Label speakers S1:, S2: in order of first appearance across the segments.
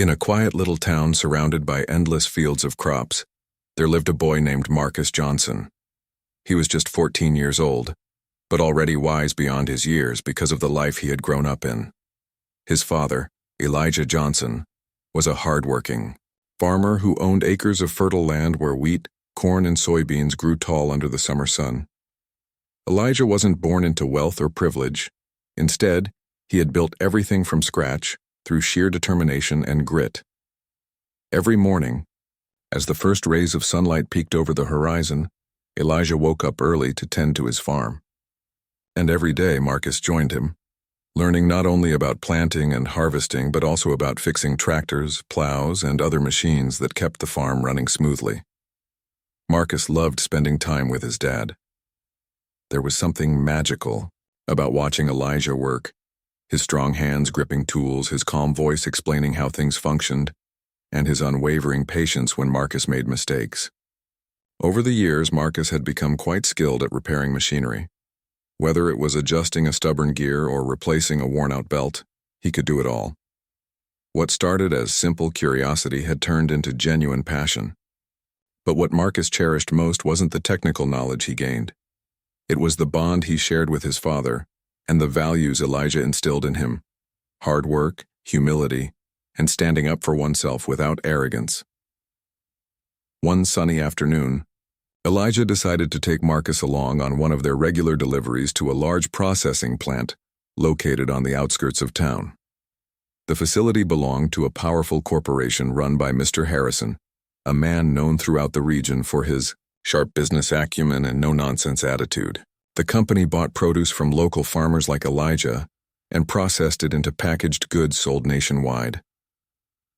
S1: In a quiet little town surrounded by endless fields of crops, there lived a boy named Marcus Johnson. He was just 14 years old, but already wise beyond his years because of the life he had grown up in. His father, Elijah Johnson, was a hard-working farmer who owned acres of fertile land where wheat, corn, and soybeans grew tall under the summer sun. Elijah wasn't born into wealth or privilege. Instead, he had built everything from scratch through sheer determination and grit. Every morning, as the first rays of sunlight peeked over the horizon, Elijah woke up early to tend to his farm. And every day Marcus joined him, learning not only about planting and harvesting but also about fixing tractors, plows, and other machines that kept the farm running smoothly. Marcus loved spending time with his dad. There was something magical about watching Elijah work, his strong hands gripping tools, his calm voice explaining how things functioned, and his unwavering patience when Marcus made mistakes. Over the years, Marcus had become quite skilled at repairing machinery. Whether it was adjusting a stubborn gear or replacing a worn-out belt, he could do it all. What started as simple curiosity had turned into genuine passion. But what Marcus cherished most wasn't the technical knowledge he gained. It was the bond he shared with his father and the values Elijah instilled in him: hard work, humility, and standing up for oneself without arrogance. One sunny afternoon, Elijah decided to take Marcus along on one of their regular deliveries to a large processing plant located on the outskirts of town. The facility belonged to a powerful corporation run by Mr. Harrison, a man known throughout the region for his sharp business acumen and no-nonsense attitude. The company bought produce from local farmers like Elijah and processed it into packaged goods sold nationwide.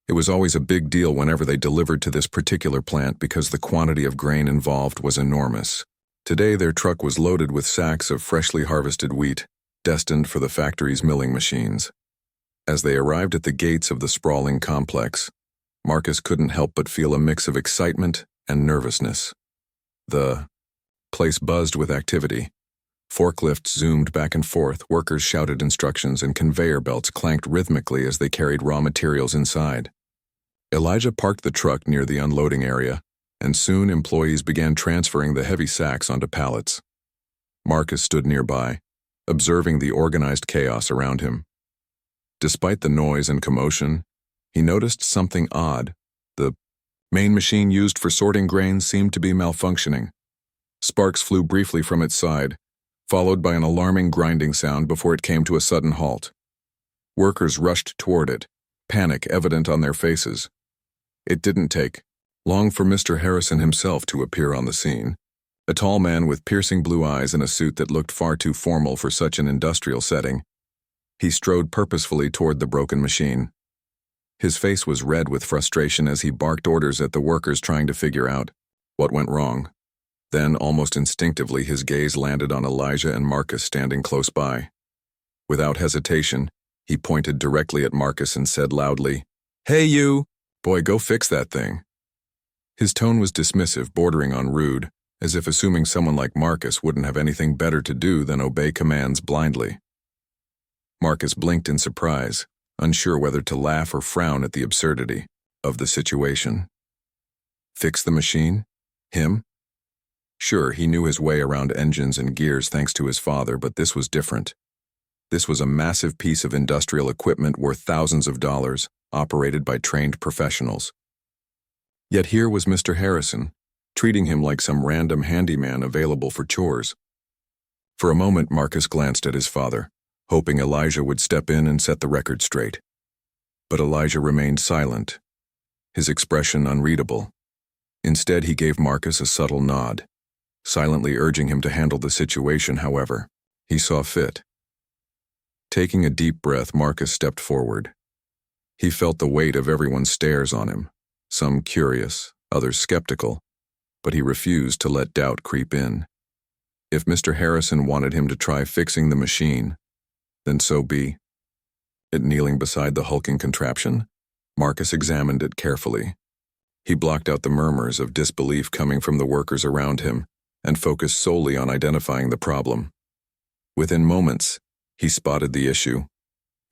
S1: It was always a big deal whenever they delivered to this particular plant because the quantity of grain involved was enormous. Today, their truck was loaded with sacks of freshly harvested wheat, destined for the factory's milling machines. As they arrived at the gates of the sprawling complex, Marcus couldn't help but feel a mix of excitement and nervousness. The place buzzed with activity. Forklifts zoomed back and forth, workers shouted instructions, and conveyor belts clanked rhythmically as they carried raw materials inside. Elijah parked the truck near the unloading area, and soon employees began transferring the heavy sacks onto pallets. Marcus stood nearby, observing the organized chaos around him. Despite the noise and commotion, he noticed something odd. The main machine used for sorting grain seemed to be malfunctioning. Sparks flew briefly from its side, followed by an alarming grinding sound before it came to a sudden halt. Workers rushed toward it, panic evident on their faces. It didn't take long for Mr. Harrison himself to appear on the scene, a tall man with piercing blue eyes and a suit that looked far too formal for such an industrial setting. He strode purposefully toward the broken machine. His face was red with frustration as he barked orders at the workers trying to figure out what went wrong. Then, almost instinctively, his gaze landed on Elijah and Marcus standing close by. Without hesitation, he pointed directly at Marcus and said loudly, "Hey you! Boy, go fix that thing." His tone was dismissive, bordering on rude, as if assuming someone like Marcus wouldn't have anything better to do than obey commands blindly. Marcus blinked in surprise, unsure whether to laugh or frown at the absurdity of the situation. Fix the machine? Him? Sure, he knew his way around engines and gears thanks to his father, but this was different. This was a massive piece of industrial equipment worth thousands of dollars, operated by trained professionals. Yet here was Mr. Harrison, treating him like some random handyman available for chores. For a moment, Marcus glanced at his father, hoping Elijah would step in and set the record straight. But Elijah remained silent, his expression unreadable. Instead, he gave Marcus a subtle nod, silently urging him to handle the situation however he saw fit. Taking a deep breath, Marcus stepped forward. He felt the weight of everyone's stares on him, some curious, others skeptical, but he refused to let doubt creep in. If Mr. Harrison wanted him to try fixing the machine, then so be it. Kneeling beside the hulking contraption, Marcus examined it carefully. He blocked out the murmurs of disbelief coming from the workers around him and focused solely on identifying the problem. Within moments, he spotted the issue: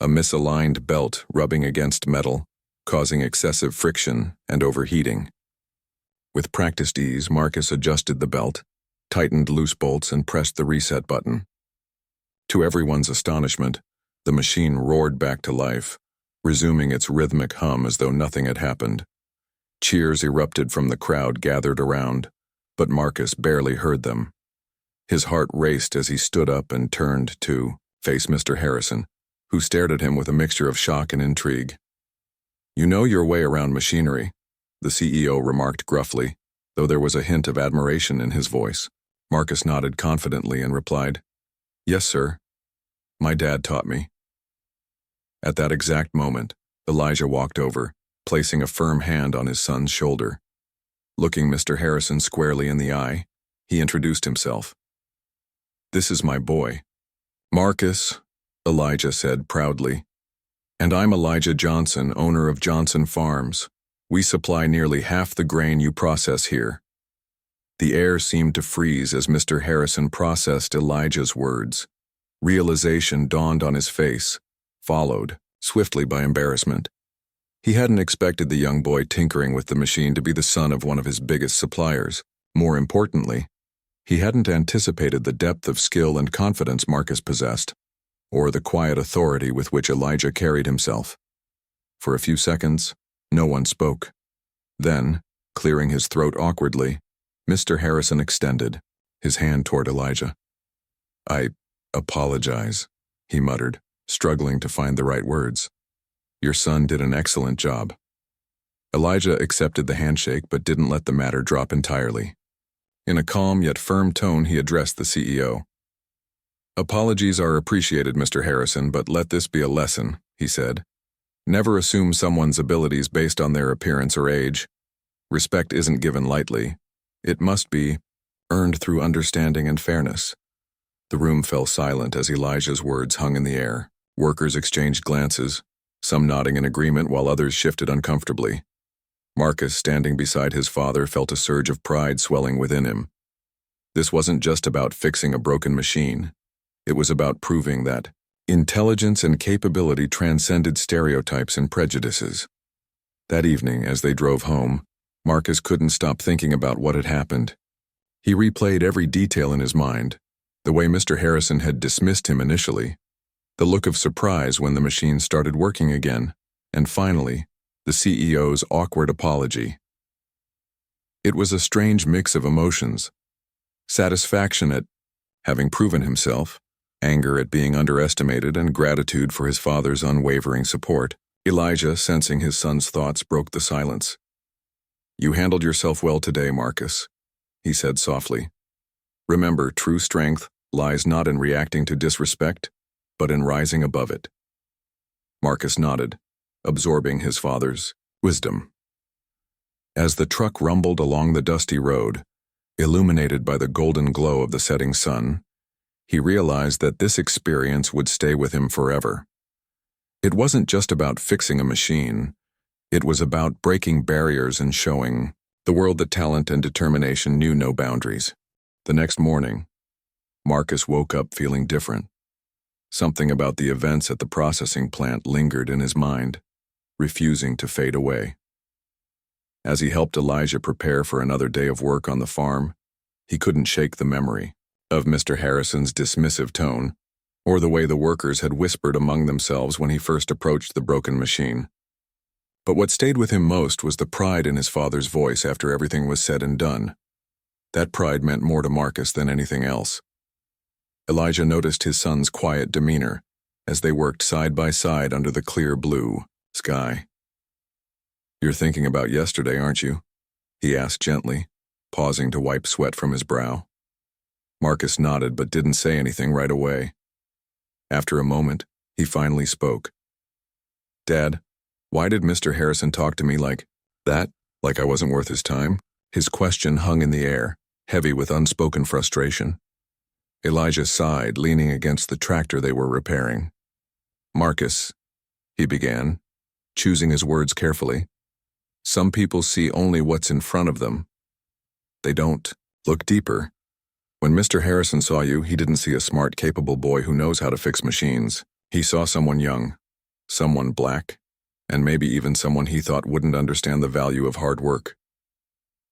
S1: a misaligned belt rubbing against metal, causing excessive friction and overheating. With practiced ease, Marcus adjusted the belt, tightened loose bolts, and pressed the reset button. To everyone's astonishment, the machine roared back to life, resuming its rhythmic hum as though nothing had happened. Cheers erupted from the crowd gathered around, but Marcus barely heard them. His heart raced as he stood up and turned to face Mr. Harrison, who stared at him with a mixture of shock and intrigue. "You know your way around machinery," the CEO remarked gruffly, though there was a hint of admiration in his voice. Marcus nodded confidently and replied, "Yes, sir. My dad taught me." At that exact moment, Elijah walked over, placing a firm hand on his son's shoulder. Looking Mr. Harrison squarely in the eye, he introduced himself. "This is my boy, Marcus," Elijah said proudly. "And I'm Elijah Johnson, owner of Johnson Farms. We supply nearly half the grain you process here." The air seemed to freeze as Mr. Harrison processed Elijah's words. Realization dawned on his face, followed swiftly by embarrassment. He hadn't expected the young boy tinkering with the machine to be the son of one of his biggest suppliers. More importantly, he hadn't anticipated the depth of skill and confidence Marcus possessed, or the quiet authority with which Elijah carried himself. For a few seconds, no one spoke. Then, clearing his throat awkwardly, Mr. Harrison extended, his hand toward Elijah. "I apologize," he muttered, struggling to find the right words. "Your son did an excellent job." Elijah accepted the handshake but didn't let the matter drop entirely. In a calm yet firm tone, he addressed the CEO. "Apologies are appreciated, Mr. Harrison, but let this be a lesson," he said. "Never assume someone's abilities based on their appearance or age. Respect isn't given lightly. It must be earned through understanding and fairness." The room fell silent as Elijah's words hung in the air. Workers exchanged glances, some nodding in agreement while others shifted uncomfortably. Marcus, standing beside his father, felt a surge of pride swelling within him. This wasn't just about fixing a broken machine. It was about proving that intelligence and capability transcended stereotypes and prejudices. That evening, as they drove home, Marcus couldn't stop thinking about what had happened. He replayed every detail in his mind, the way Mr. Harrison had dismissed him initially, the look of surprise when the machine started working again, and finally, the CEO's awkward apology. It was a strange mix of emotions: satisfaction at having proven himself, anger at being underestimated, and gratitude for his father's unwavering support. Elijah, sensing his son's thoughts, broke the silence. "You handled yourself well today, Marcus," he said softly. "Remember, true strength lies not in reacting to disrespect, but in rising above it." Marcus nodded, absorbing his father's wisdom. As the truck rumbled along the dusty road, illuminated by the golden glow of the setting sun, he realized that this experience would stay with him forever. It wasn't just about fixing a machine. It was about breaking barriers and showing the world that talent and determination knew no boundaries. The next morning, Marcus woke up feeling different. Something about the events at the processing plant lingered in his mind, refusing to fade away. As he helped Elijah prepare for another day of work on the farm, he couldn't shake the memory of Mr. Harrison's dismissive tone, or the way the workers had whispered among themselves when he first approached the broken machine. But what stayed with him most was the pride in his father's voice after everything was said and done. That pride meant more to Marcus than anything else. Elijah noticed his son's quiet demeanor as they worked side by side under the clear blue sky. "You're thinking about yesterday, aren't you?" he asked gently, pausing to wipe sweat from his brow. Marcus nodded but didn't say anything right away. After a moment, he finally spoke. "Dad, why did Mr. Harrison talk to me like that, like I wasn't worth his time?" His question hung in the air, heavy with unspoken frustration. Elijah sighed, leaning against the tractor they were repairing. "Marcus," he began, choosing his words carefully, "some people see only what's in front of them. They don't look deeper. When Mr. Harrison saw you, he didn't see a smart, capable boy who knows how to fix machines. He saw someone young, someone black, and maybe even someone he thought wouldn't understand the value of hard work.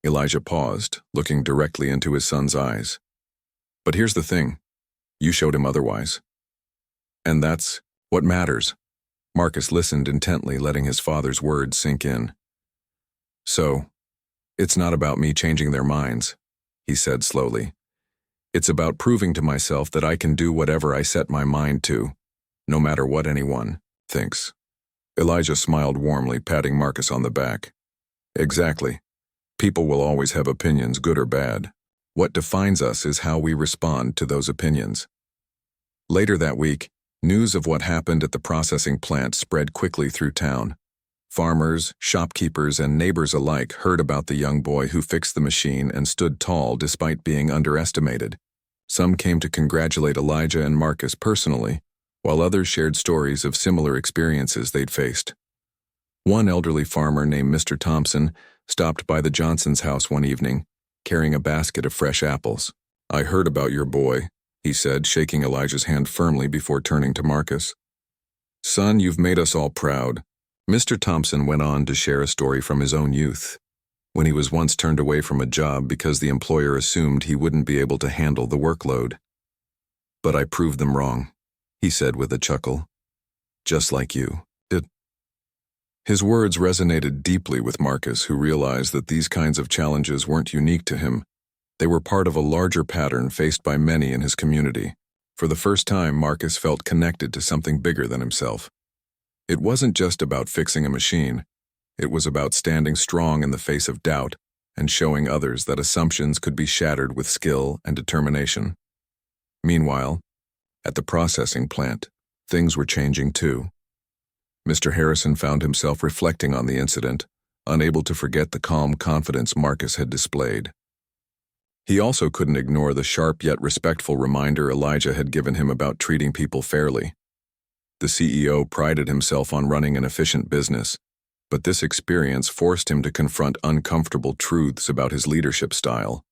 S1: Elijah paused, looking directly into his son's eyes. But here's the thing. You showed him otherwise. And that's what matters. Marcus listened intently, letting his father's words sink in. So, it's not about me changing their minds, he said slowly. It's about proving to myself that I can do whatever I set my mind to, no matter what anyone thinks. Elijah smiled warmly, patting Marcus on the back. Exactly. People will always have opinions, good or bad. What defines us is how we respond to those opinions. Later that week, news of what happened at the processing plant spread quickly through town. Farmers, shopkeepers, and neighbors alike heard about the young boy who fixed the machine and stood tall despite being underestimated. Some came to congratulate Elijah and Marcus personally, while others shared stories of similar experiences they'd faced. One elderly farmer named Mr. Thompson stopped by the Johnsons' house one evening, carrying a basket of fresh apples. I heard about your boy, he said, shaking Elijah's hand firmly before turning to Marcus. Son, you've made us all proud. Mr. Thompson went on to share a story from his own youth, when he was once turned away from a job because the employer assumed he wouldn't be able to handle the workload. But I proved them wrong, he said with a chuckle. Just like you did. His words resonated deeply with Marcus, who realized that these kinds of challenges weren't unique to him. They were part of a larger pattern faced by many in his community. For the first time, Marcus felt connected to something bigger than himself. It wasn't just about fixing a machine. It was about standing strong in the face of doubt and showing others that assumptions could be shattered with skill and determination. Meanwhile, at the processing plant, things were changing too. Mr. Harrison found himself reflecting on the incident, unable to forget the calm confidence Marcus had displayed. He also couldn't ignore the sharp yet respectful reminder Elijah had given him about treating people fairly. The CEO prided himself on running an efficient business, but this experience forced him to confront uncomfortable truths about his leadership style.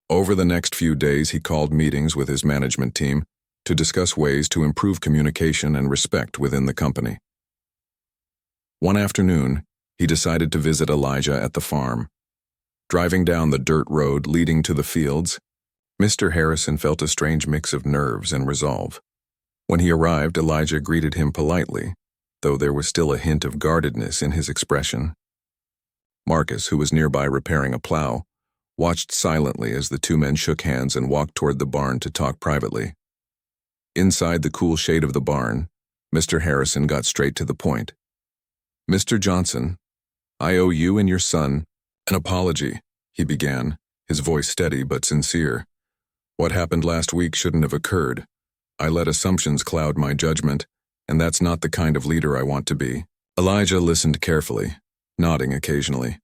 S1: Over the next few days, he called meetings with his management team to discuss ways to improve communication and respect within the company. One afternoon, he decided to visit Elijah at the farm. Driving down the dirt road leading to the fields, Mr. Harrison felt a strange mix of nerves and resolve. When he arrived, Elijah greeted him politely, though there was still a hint of guardedness in his expression. Marcus, who was nearby repairing a plow, watched silently as the two men shook hands and walked toward the barn to talk privately. Inside the cool shade of the barn, Mr. Harrison got straight to the point. Mr. Johnson, I owe you and your son an apology, he began, his voice steady but sincere. What happened last week shouldn't have occurred. I let assumptions cloud my judgment, and that's not the kind of leader I want to be. Elijah listened carefully, nodding occasionally.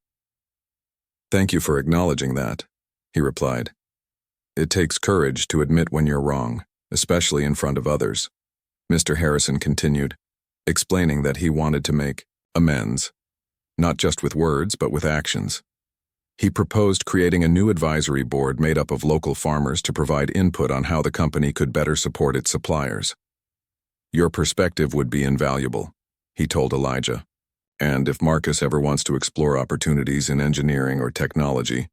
S1: Thank you for acknowledging that, he replied. It takes courage to admit when you're wrong, especially in front of others. Mr. Harrison continued, explaining that he wanted to make amends, not just with words but with actions. He proposed creating a new advisory board made up of local farmers to provide input on how the company could better support its suppliers. Your perspective would be invaluable, he told Elijah. And if Marcus ever wants to explore opportunities in engineering or technology,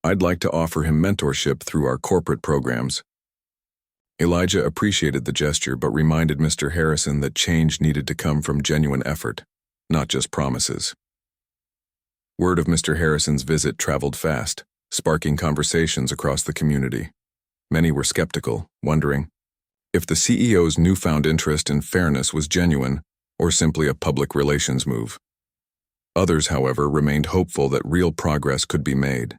S1: I'd like to offer him mentorship through our corporate programs. Elijah appreciated the gesture but reminded Mr. Harrison that change needed to come from genuine effort, not just promises. Word of Mr. Harrison's visit traveled fast, sparking conversations across the community. Many were skeptical, wondering if the CEO's newfound interest in fairness was genuine or simply a public relations move. Others, however, remained hopeful that real progress could be made.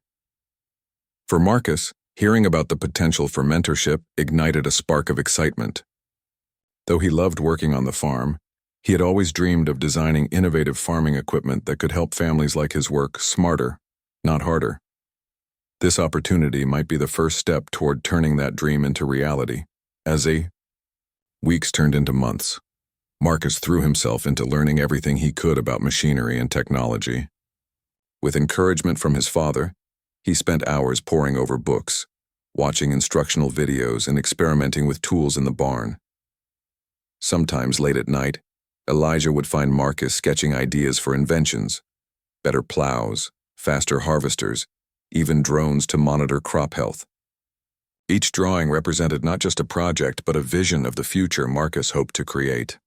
S1: For Marcus, hearing about the potential for mentorship ignited a spark of excitement. Though he loved working on the farm, he had always dreamed of designing innovative farming equipment that could help families like his work smarter, not harder. This opportunity might be the first step toward turning that dream into reality. Weeks turned into months. Marcus threw himself into learning everything he could about machinery and technology. With encouragement from his father, he spent hours poring over books, watching instructional videos, and experimenting with tools in the barn. Sometimes late at night, Elijah would find Marcus sketching ideas for inventions, better plows, faster harvesters, even drones to monitor crop health. Each drawing represented not just a project but a vision of the future Marcus hoped to create.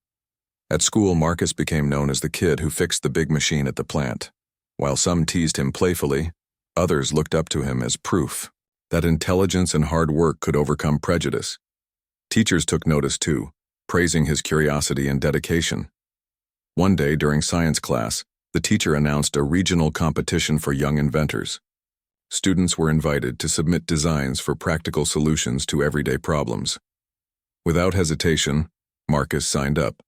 S1: At school, Marcus became known as the kid who fixed the big machine at the plant. While some teased him playfully, others looked up to him as proof that intelligence and hard work could overcome prejudice. Teachers took notice too, praising his curiosity and dedication. One day during science class, the teacher announced a regional competition for young inventors. Students were invited to submit designs for practical solutions to everyday problems. Without hesitation, Marcus signed up.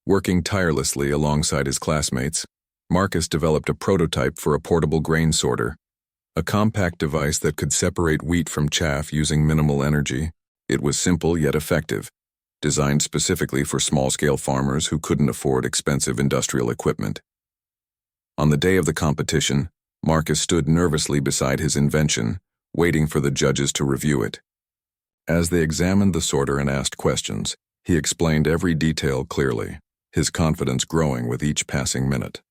S1: Working tirelessly alongside his classmates, Marcus developed a prototype for a portable grain sorter, a compact device that could separate wheat from chaff using minimal energy. It was simple yet effective, designed specifically for small-scale farmers who couldn't afford expensive industrial equipment. On the day of the competition, Marcus stood nervously beside his invention, waiting for the judges to review it. As they examined the sorter and asked questions, he explained every detail clearly, his confidence growing with each passing minute.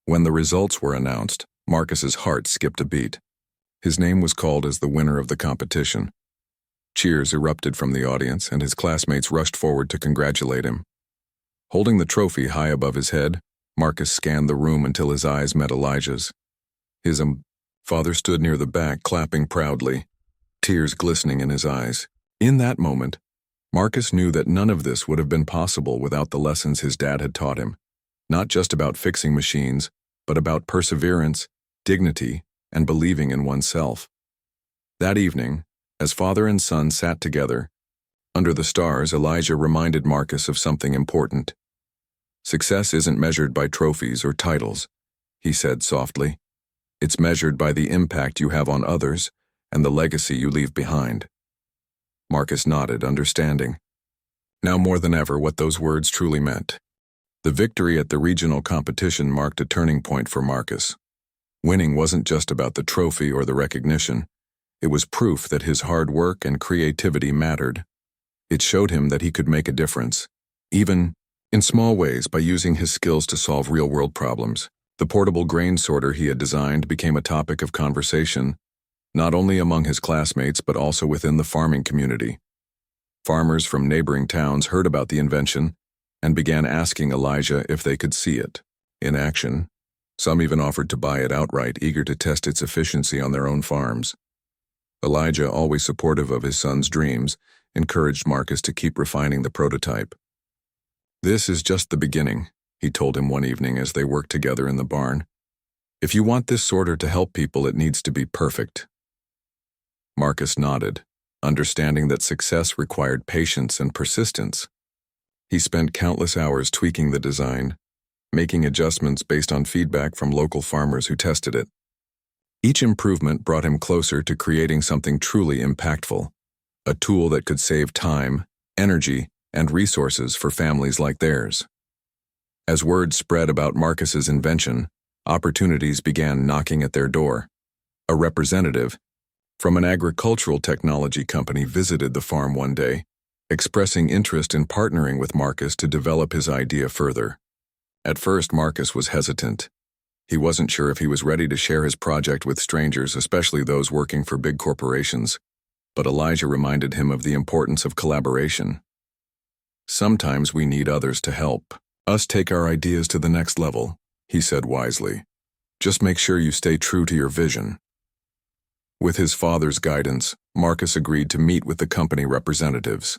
S1: When the results were announced, Marcus's heart skipped a beat. His name was called as the winner of the competition. Cheers erupted from the audience, and his classmates rushed forward to congratulate him. Holding the trophy high above his head, Marcus scanned the room until his eyes met Elijah's. His father stood near the back, clapping proudly, tears glistening in his eyes. In that moment, Marcus knew that none of this would have been possible without the lessons his dad had taught him, not just about fixing machines, but about perseverance, dignity, and believing in oneself. That evening, as father and son sat together, under the stars, Elijah reminded Marcus of something important. "Success isn't measured by trophies or titles," he said softly. "It's measured by the impact you have on others and the legacy you leave behind." Marcus nodded, understanding, now more than ever, what those words truly meant. The victory at the regional competition marked a turning point for Marcus. Winning wasn't just about the trophy or the recognition. It was proof that his hard work and creativity mattered. It showed him that he could make a difference, even in small ways, by using his skills to solve real-world problems. The portable grain sorter he had designed became a topic of conversation, not only among his classmates but also within the farming community. Farmers from neighboring towns heard about the invention and began asking Elijah if they could see it in action. Some even offered to buy it outright, eager to test its efficiency on their own farms. Elijah, always supportive of his son's dreams, encouraged Marcus to keep refining the prototype. "This is just the beginning," he told him one evening as they worked together in the barn. "If you want this sorter to help people, it needs to be perfect." Marcus nodded, understanding that success required patience and persistence. He spent countless hours tweaking the design, making adjustments based on feedback from local farmers who tested it. Each improvement brought him closer to creating something truly impactful, a tool that could save time, energy, and resources for families like theirs. As word spread about Marcus's invention, opportunities began knocking at their door. A representative from an agricultural technology company visited the farm one day, expressing interest in partnering with Marcus to develop his idea further. At first, Marcus was hesitant. He wasn't sure if he was ready to share his project with strangers, especially those working for big corporations. But Elijah reminded him of the importance of collaboration. "Sometimes we need others to help us take our ideas to the next level," he said wisely. "Just make sure you stay true to your vision." With his father's guidance, Marcus agreed to meet with the company representatives.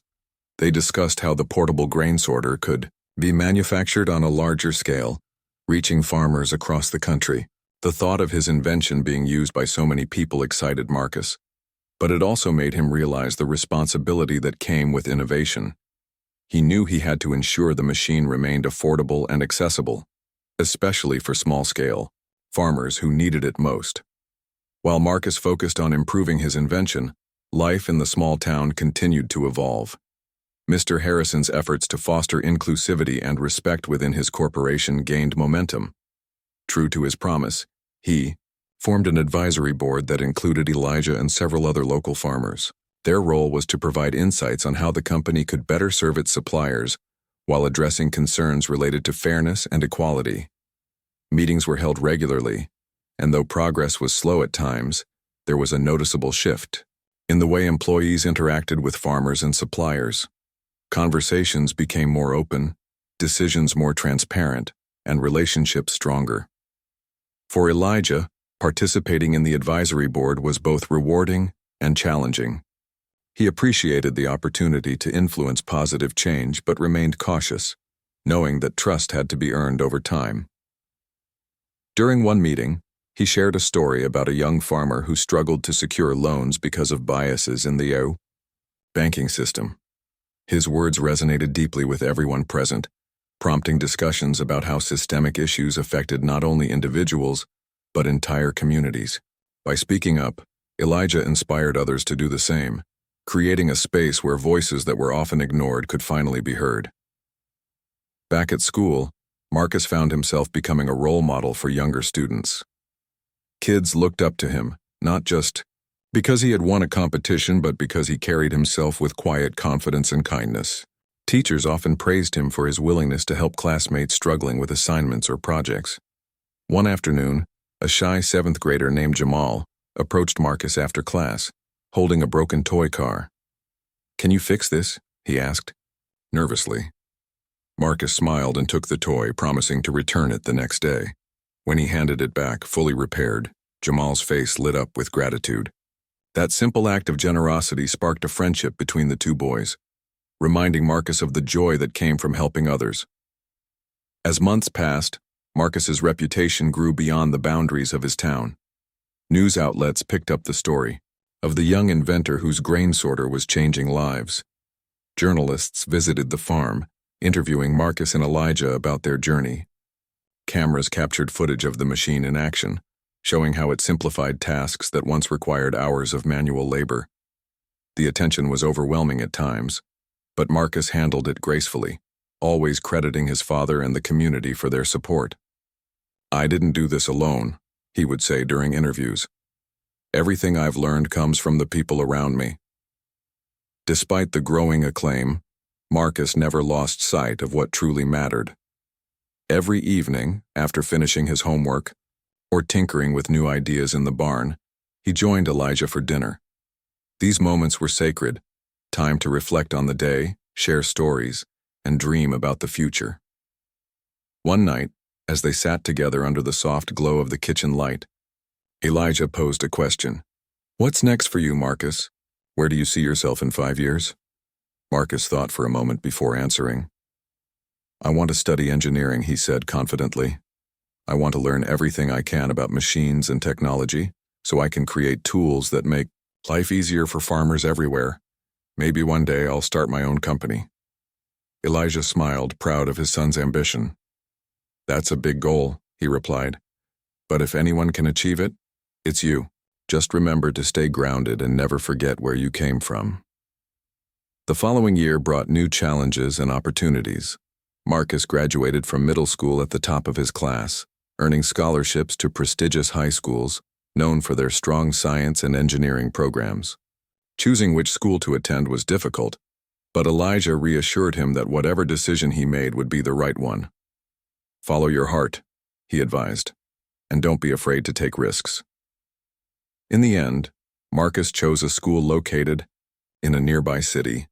S1: They discussed how the portable grain sorter could be manufactured on a larger scale, reaching farmers across the country. The thought of his invention being used by so many people excited Marcus, but it also made him realize the responsibility that came with innovation. He knew he had to ensure the machine remained affordable and accessible, especially for small-scale farmers who needed it most. While Marcus focused on improving his invention, life in the small town continued to evolve. Mr. Harrison's efforts to foster inclusivity and respect within his corporation gained momentum. True to his promise, he formed an advisory board that included Elijah and several other local farmers. Their role was to provide insights on how the company could better serve its suppliers while addressing concerns related to fairness and equality. Meetings were held regularly, and though progress was slow at times, there was a noticeable shift in the way employees interacted with farmers and suppliers. Conversations became more open, decisions more transparent, and relationships stronger. For Elijah, participating in the advisory board was both rewarding and challenging. He appreciated the opportunity to influence positive change but remained cautious, knowing that trust had to be earned over time. During one meeting, he shared a story about a young farmer who struggled to secure loans because of biases in the banking system. His words resonated deeply with everyone present, prompting discussions about how systemic issues affected not only individuals, but entire communities. By speaking up, Elijah inspired others to do the same, creating a space where voices that were often ignored could finally be heard. Back at school, Marcus found himself becoming a role model for younger students. Kids looked up to him, not just because he had won a competition, but because he carried himself with quiet confidence and kindness. Teachers often praised him for his willingness to help classmates struggling with assignments or projects. One afternoon, a shy 7th grader named Jamal approached Marcus after class, holding a broken toy car. "Can you fix this?" he asked, nervously. Marcus smiled and took the toy, promising to return it the next day. When he handed it back, fully repaired, Jamal's face lit up with gratitude. That simple act of generosity sparked a friendship between the two boys, reminding Marcus of the joy that came from helping others. As months passed, Marcus's reputation grew beyond the boundaries of his town. News outlets picked up the story of the young inventor whose grain sorter was changing lives. Journalists visited the farm, interviewing Marcus and Elijah about their journey. Cameras captured footage of the machine in action, showing how it simplified tasks that once required hours of manual labor. The attention was overwhelming at times, but Marcus handled it gracefully, always crediting his father and the community for their support. "I didn't do this alone," he would say during interviews. "Everything I've learned comes from the people around me." Despite the growing acclaim, Marcus never lost sight of what truly mattered. Every evening, after finishing his homework or tinkering with new ideas in the barn, he joined Elijah for dinner. These moments were sacred, time to reflect on the day, share stories, and dream about the future. One night, as they sat together under the soft glow of the kitchen light, Elijah posed a question. "What's next for you, Marcus? Where do you see yourself in 5 years?" Marcus thought for a moment before answering. "I want to study engineering," he said confidently. "I want to learn everything I can about machines and technology, so I can create tools that make life easier for farmers everywhere. Maybe one day I'll start my own company." Elijah smiled, proud of his son's ambition. "That's a big goal," he replied. "But if anyone can achieve it, it's you. Just remember to stay grounded and never forget where you came from." The following year brought new challenges and opportunities. Marcus graduated from middle school at the top of his class, earning scholarships to prestigious high schools, known for their strong science and engineering programs. Choosing which school to attend was difficult, but Elijah reassured him that whatever decision he made would be the right one. "Follow your heart," he advised, "and don't be afraid to take risks." In the end, Marcus chose a school located in a nearby city,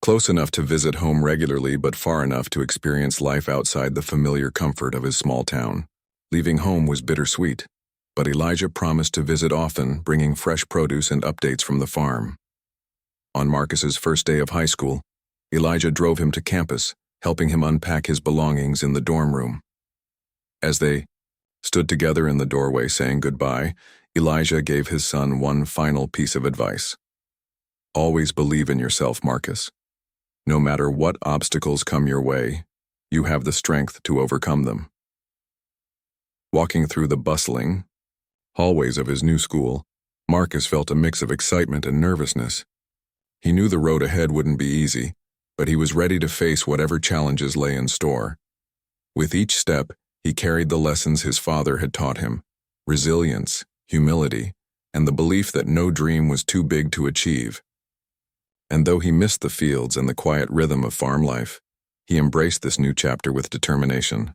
S1: close enough to visit home regularly but far enough to experience life outside the familiar comfort of his small town. Leaving home was bittersweet, but Elijah promised to visit often, bringing fresh produce and updates from the farm. On Marcus's first day of high school, Elijah drove him to campus, helping him unpack his belongings in the dorm room. As they stood together in the doorway saying goodbye, Elijah gave his son one final piece of advice. "Always believe in yourself, Marcus. No matter what obstacles come your way, you have the strength to overcome them." Walking through the bustling hallways of his new school, Marcus felt a mix of excitement and nervousness. He knew the road ahead wouldn't be easy, but he was ready to face whatever challenges lay in store. With each step, he carried the lessons his father had taught him: resilience, humility, and the belief that no dream was too big to achieve. And though he missed the fields and the quiet rhythm of farm life, He embraced this new chapter with determination,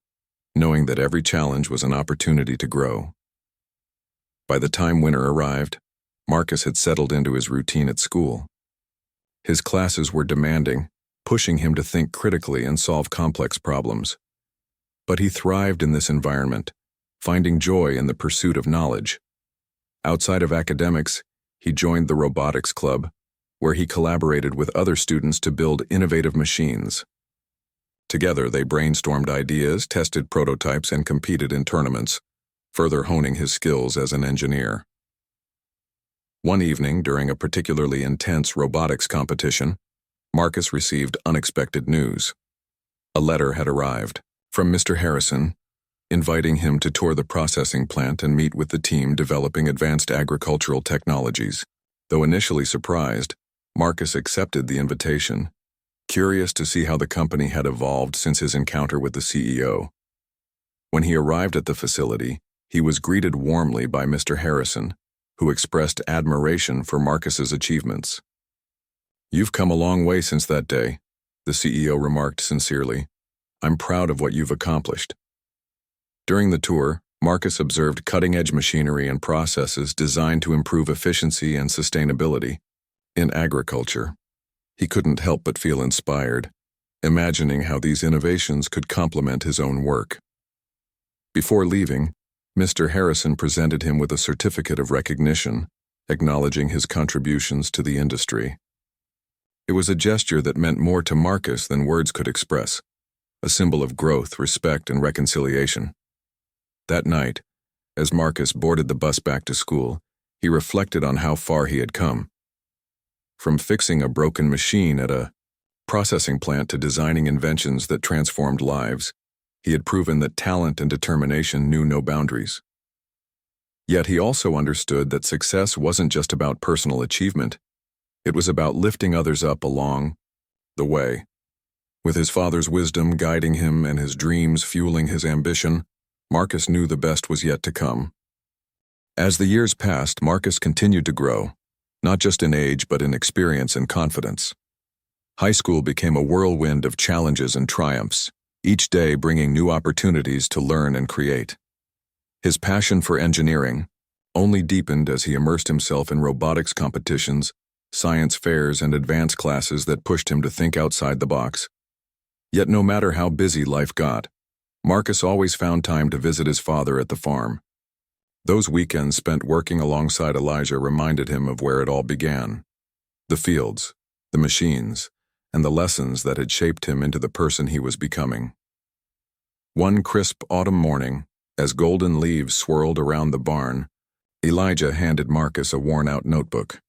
S1: knowing that every challenge was an opportunity to grow. By the time winter arrived, Marcus had settled into his routine at school. His classes were demanding, pushing him to think critically and solve complex problems. But he thrived in this environment, finding joy in the pursuit of knowledge. Outside of academics, he joined the robotics club, where he collaborated with other students to build innovative machines. Together, they brainstormed ideas, tested prototypes, and competed in tournaments, further honing his skills as an engineer. One evening, during a particularly intense robotics competition, Marcus received unexpected news. A letter had arrived from Mr. Harrison, inviting him to tour the processing plant and meet with the team developing advanced agricultural technologies. Though initially surprised, Marcus accepted the invitation, curious to see how the company had evolved since his encounter with the CEO. When he arrived at the facility, he was greeted warmly by Mr. Harrison, who expressed admiration for Marcus's achievements. "You've come a long way since that day," the CEO remarked sincerely. "I'm proud of what you've accomplished." During the tour, Marcus observed cutting-edge machinery and processes designed to improve efficiency and sustainability in agriculture. He couldn't help but feel inspired, imagining how these innovations could complement his own work. Before leaving, Mr. Harrison presented him with a certificate of recognition, acknowledging his contributions to the industry. It was a gesture that meant more to Marcus than words could express, a symbol of growth, respect, and reconciliation. That night, as Marcus boarded the bus back to school, he reflected on how far he had come. From fixing a broken machine at a processing plant to designing inventions that transformed lives, he had proven that talent and determination knew no boundaries. Yet he also understood that success wasn't just about personal achievement. It was about lifting others up along the way. With his father's wisdom guiding him and his dreams fueling his ambition, Marcus knew the best was yet to come. As the years passed, Marcus continued to grow, not just in age but in experience and confidence. High school became a whirlwind of challenges and triumphs, each day bringing new opportunities to learn and create. His passion for engineering only deepened as he immersed himself in robotics competitions, science fairs, and advanced classes that pushed him to think outside the box. Yet no matter how busy life got, Marcus always found time to visit his father at the farm. Those weekends spent working alongside Elijah reminded him of where it all began: the fields, the machines, and the lessons that had shaped him into the person he was becoming. One crisp autumn morning, as golden leaves swirled around the barn, Elijah handed Marcus a worn-out notebook.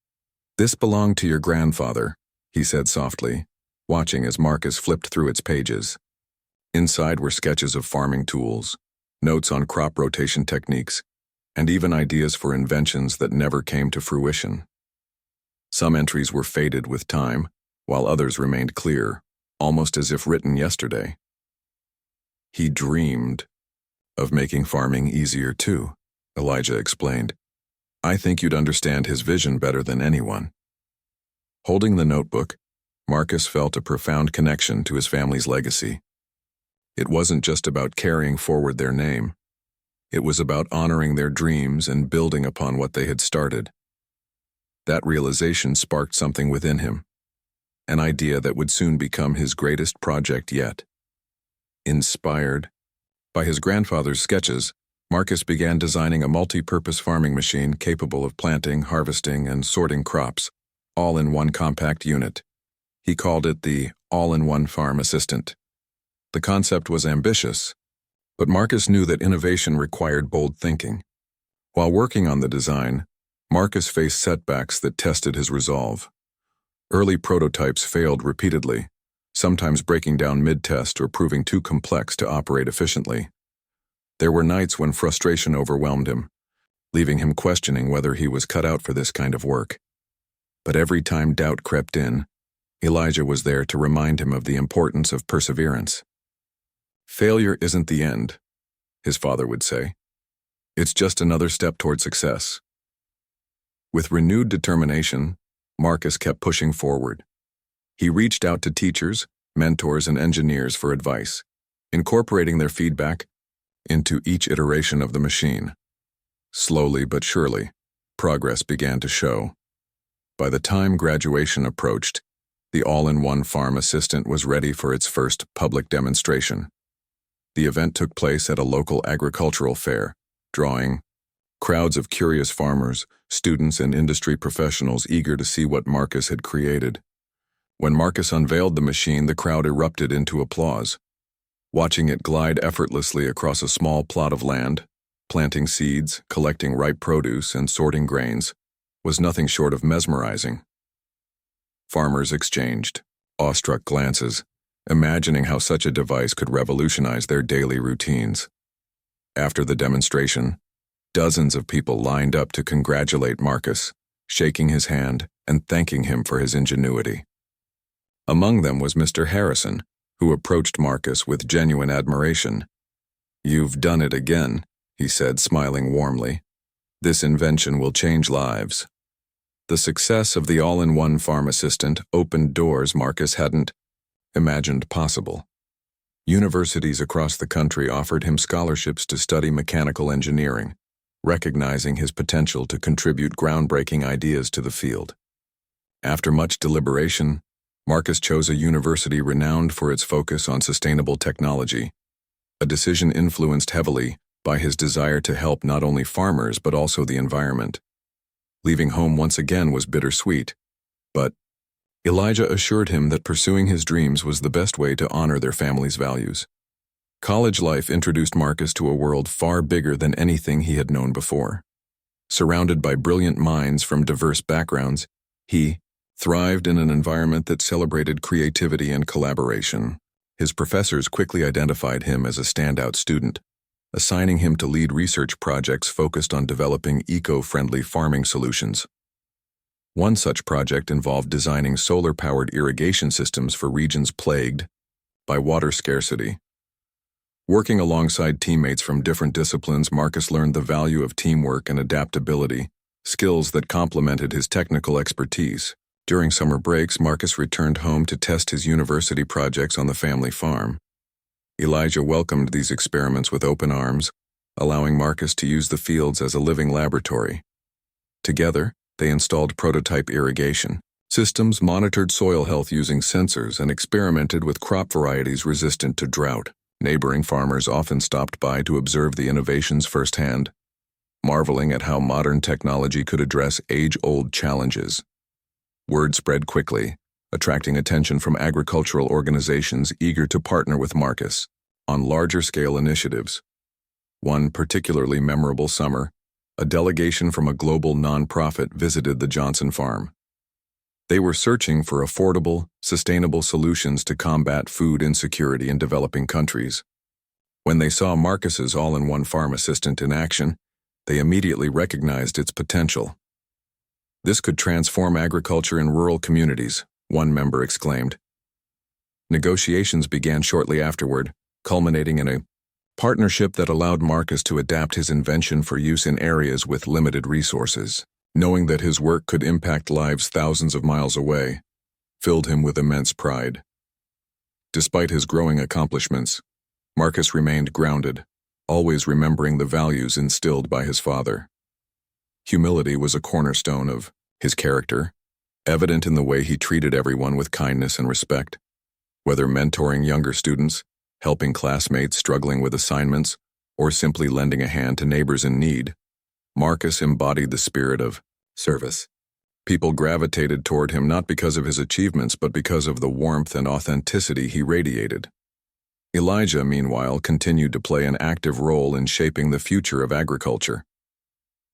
S1: "This belonged to your grandfather," he said softly, watching as Marcus flipped through its pages. Inside were sketches of farming tools, notes on crop rotation techniques, and even ideas for inventions that never came to fruition. Some entries were faded with time, while others remained clear, almost as if written yesterday. "He dreamed of making farming easier too," Elijah explained. "I think you'd understand his vision better than anyone." Holding the notebook, Marcus felt a profound connection to his family's legacy. It wasn't just about carrying forward their name. It was about honoring their dreams and building upon what they had started. That realization sparked something within him, an idea that would soon become his greatest project yet. Inspired by his grandfather's sketches, Marcus began designing a multi-purpose farming machine capable of planting, harvesting, and sorting crops, all in one compact unit. He called it the All-in-One Farm Assistant. The concept was ambitious, but Marcus knew that innovation required bold thinking. While working on the design, Marcus faced setbacks that tested his resolve. Early prototypes failed repeatedly, sometimes breaking down mid-test or proving too complex to operate efficiently. There were nights when frustration overwhelmed him, leaving him questioning whether he was cut out for this kind of work. But every time doubt crept in, Elijah was there to remind him of the importance of perseverance. "Failure isn't the end," his father would say. "It's just another step toward success." With renewed determination, Marcus kept pushing forward. He reached out to teachers, mentors, and engineers for advice, incorporating their feedback into each iteration of the machine. Slowly but surely, progress began to show. By the time graduation approached, the all-in-one farm assistant was ready for its first public demonstration. The event took place at a local agricultural fair, drawing crowds of curious farmers, students, and industry professionals eager to see what Marcus had created. When Marcus unveiled the machine, the crowd erupted into applause. Watching it glide effortlessly across a small plot of land, planting seeds, collecting ripe produce, and sorting grains, was nothing short of mesmerizing. Farmers exchanged awestruck glances, imagining how such a device could revolutionize their daily routines. After the demonstration, dozens of people lined up to congratulate Marcus, shaking his hand and thanking him for his ingenuity. Among them was Mr. Harrison, who approached Marcus with genuine admiration. "You've done it again," he said, smiling warmly. "This invention will change lives." The success of the all-in-one farm assistant opened doors Marcus hadn't imagined possible. Universities across the country offered him scholarships to study mechanical engineering, recognizing his potential to contribute groundbreaking ideas to the field. After much deliberation, Marcus chose a university renowned for its focus on sustainable technology, a decision influenced heavily by his desire to help not only farmers but also the environment. Leaving home once again was bittersweet, but Elijah assured him that pursuing his dreams was the best way to honor their family's values. College life introduced Marcus to a world far bigger than anything he had known before. Surrounded by brilliant minds from diverse backgrounds, he thrived in an environment that celebrated creativity and collaboration. His professors quickly identified him as a standout student, assigning him to lead research projects focused on developing eco-friendly farming solutions. One such project involved designing solar-powered irrigation systems for regions plagued by water scarcity. Working alongside teammates from different disciplines, Marcus learned the value of teamwork and adaptability, skills that complemented his technical expertise. During summer breaks, Marcus returned home to test his university projects on the family farm. Elijah welcomed these experiments with open arms, allowing Marcus to use the fields as a living laboratory. Together, they installed prototype irrigation systems, monitored soil health using sensors, and experimented with crop varieties resistant to drought. Neighboring farmers often stopped by to observe the innovations firsthand, marveling at how modern technology could address age-old challenges. Word spread quickly, attracting attention from agricultural organizations eager to partner with Marcus on larger-scale initiatives. One particularly memorable summer, a delegation from a global nonprofit visited the Johnson farm. They were searching for affordable, sustainable solutions to combat food insecurity in developing countries. When they saw Marcus's all-in-one farm assistant in action, they immediately recognized its potential. "This could transform agriculture in rural communities," one member exclaimed. Negotiations began shortly afterward, culminating in a partnership that allowed Marcus to adapt his invention for use in areas with limited resources. Knowing that his work could impact lives thousands of miles away filled him with immense pride. Despite his growing accomplishments, Marcus remained grounded, always remembering the values instilled by his father. Humility was a cornerstone of his character, evident in the way he treated everyone with kindness and respect. Whether mentoring younger students, helping classmates struggling with assignments, or simply lending a hand to neighbors in need, Marcus embodied the spirit of service. People gravitated toward him not because of his achievements but because of the warmth and authenticity he radiated. Elijah, meanwhile, continued to play an active role in shaping the future of agriculture.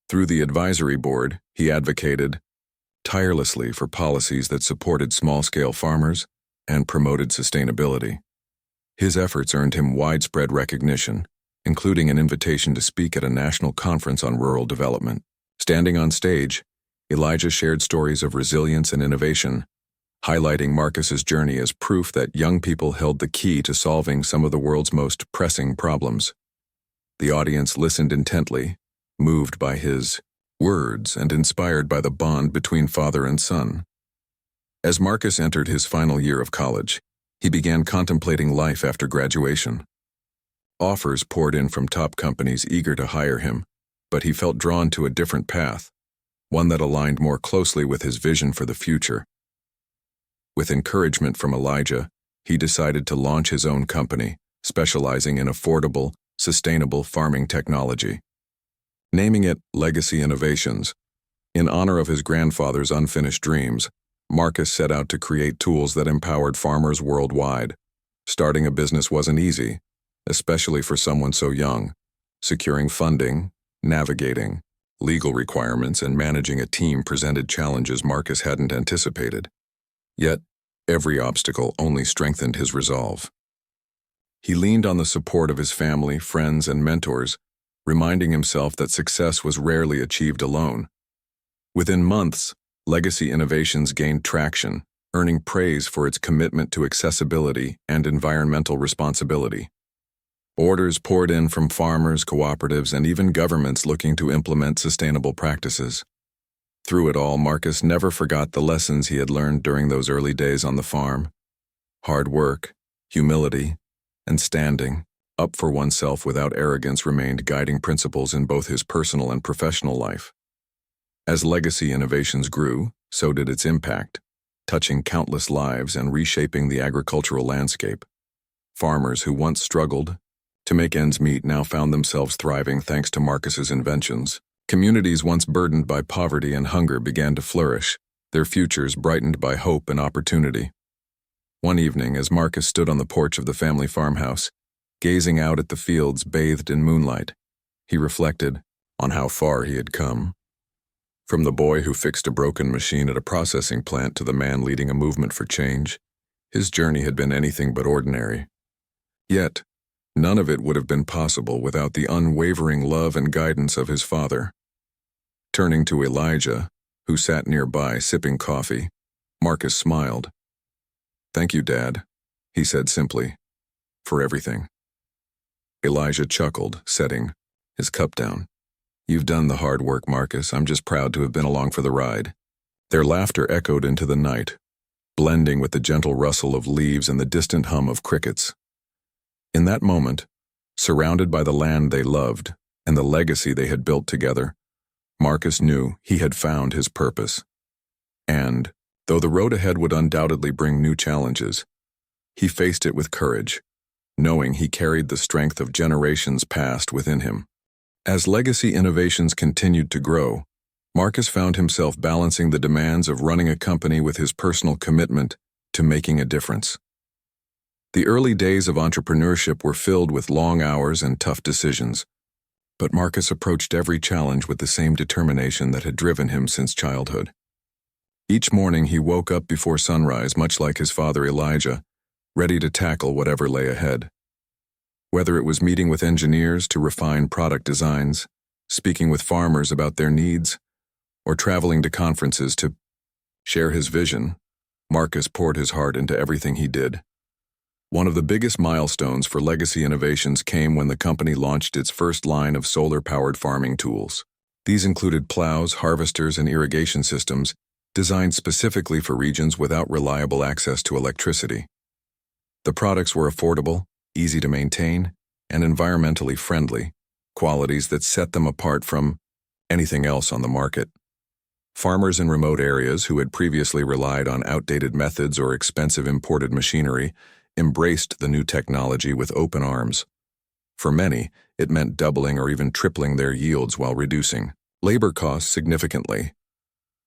S1: Through the advisory board, he advocated tirelessly for policies that supported small-scale farmers and promoted sustainability. His efforts earned him widespread recognition, including an invitation to speak at a national conference on rural development. Standing on stage, Elijah shared stories of resilience and innovation, highlighting Marcus's journey as proof that young people held the key to solving some of the world's most pressing problems. The audience listened intently, moved by his words and inspired by the bond between father and son. As Marcus entered his final year of college, He began contemplating life after graduation. Offers poured in from top companies eager to hire him, but he felt drawn to a different path, one that aligned more closely with his vision for the future. With encouragement from Elijah, he decided to launch his own company, specializing in affordable, sustainable farming technology. Naming it Legacy Innovations, in honor of his grandfather's unfinished dreams, Marcus set out to create tools that empowered farmers worldwide. Starting a business wasn't easy, especially for someone so young. Securing funding, navigating legal requirements, and managing a team presented challenges Marcus hadn't anticipated. Yet, every obstacle only strengthened his resolve. He leaned on the support of his family, friends, and mentors, reminding himself that success was rarely achieved alone. Within months, Legacy Innovations gained traction, earning praise for its commitment to accessibility and environmental responsibility. Orders poured in from farmers, cooperatives, and even governments looking to implement sustainable practices. Through it all, Marcus never forgot the lessons he had learned during those early days on the farm. Hard work, humility, and standing up for oneself without arrogance remained guiding principles in both his personal and professional life. As Legacy Innovations grew, so did its impact, touching countless lives and reshaping the agricultural landscape. Farmers who once struggled to make ends meet now found themselves thriving thanks to Marcus's inventions. Communities once burdened by poverty and hunger began to flourish, their futures brightened by hope and opportunity. One evening, as Marcus stood on the porch of the family farmhouse, gazing out at the fields bathed in moonlight, he reflected on how far he had come. From the boy who fixed a broken machine at a processing plant to the man leading a movement for change, his journey had been anything but ordinary. Yet, none of it would have been possible without the unwavering love and guidance of his father. Turning to Elijah, who sat nearby sipping coffee, Marcus smiled. "Thank you, Dad," he said simply, "for everything." Elijah chuckled, setting his cup down. "You've done the hard work, Marcus. I'm just proud to have been along for the ride." Their laughter echoed into the night, blending with the gentle rustle of leaves and the distant hum of crickets. In that moment, surrounded by the land they loved and the legacy they had built together, Marcus knew he had found his purpose. And, though the road ahead would undoubtedly bring new challenges, he faced it with courage, knowing he carried the strength of generations past within him. As Legacy Innovations continued to grow, Marcus found himself balancing the demands of running a company with his personal commitment to making a difference. The early days of entrepreneurship were filled with long hours and tough decisions, but Marcus approached every challenge with the same determination that had driven him since childhood. Each morning he woke up before sunrise, much like his father Elijah, ready to tackle whatever lay ahead. Whether it was meeting with engineers to refine product designs, speaking with farmers about their needs, or traveling to conferences to share his vision, Marcus poured his heart into everything he did. One of the biggest milestones for Legacy Innovations came when the company launched its first line of solar-powered farming tools. These included plows, harvesters, and irrigation systems designed specifically for regions without reliable access to electricity. The products were affordable, easy to maintain, and environmentally friendly, qualities that set them apart from anything else on the market. Farmers in remote areas who had previously relied on outdated methods or expensive imported machinery embraced the new technology with open arms. For many, it meant doubling or even tripling their yields while reducing labor costs significantly.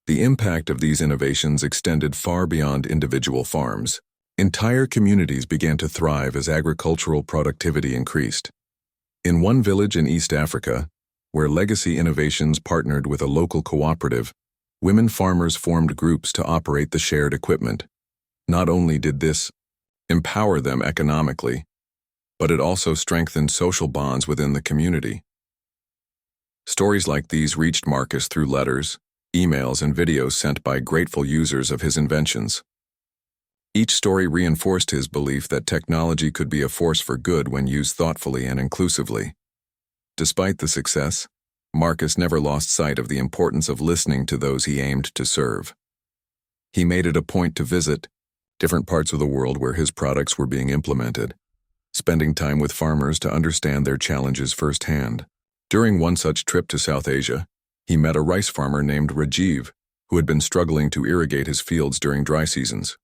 S1: The impact of these innovations extended far beyond individual farms. Entire communities began to thrive as agricultural productivity increased. In one village in East Africa, where Legacy Innovations partnered with a local cooperative, women farmers formed groups to operate the shared equipment. Not only did this empower them economically, but it also strengthened social bonds within the community. Stories like these reached Marcus through letters, emails, and videos sent by grateful users of his inventions. Each story reinforced his belief that technology could be a force for good when used thoughtfully and inclusively. Despite the success, Marcus never lost sight of the importance of listening to those he aimed to serve. He made it a point to visit, different parts of the world where his products were being implemented, spending time with farmers to understand their challenges firsthand. During one such trip to South Asia, he met a rice farmer named Rajiv, who had been struggling to irrigate his fields during dry seasons.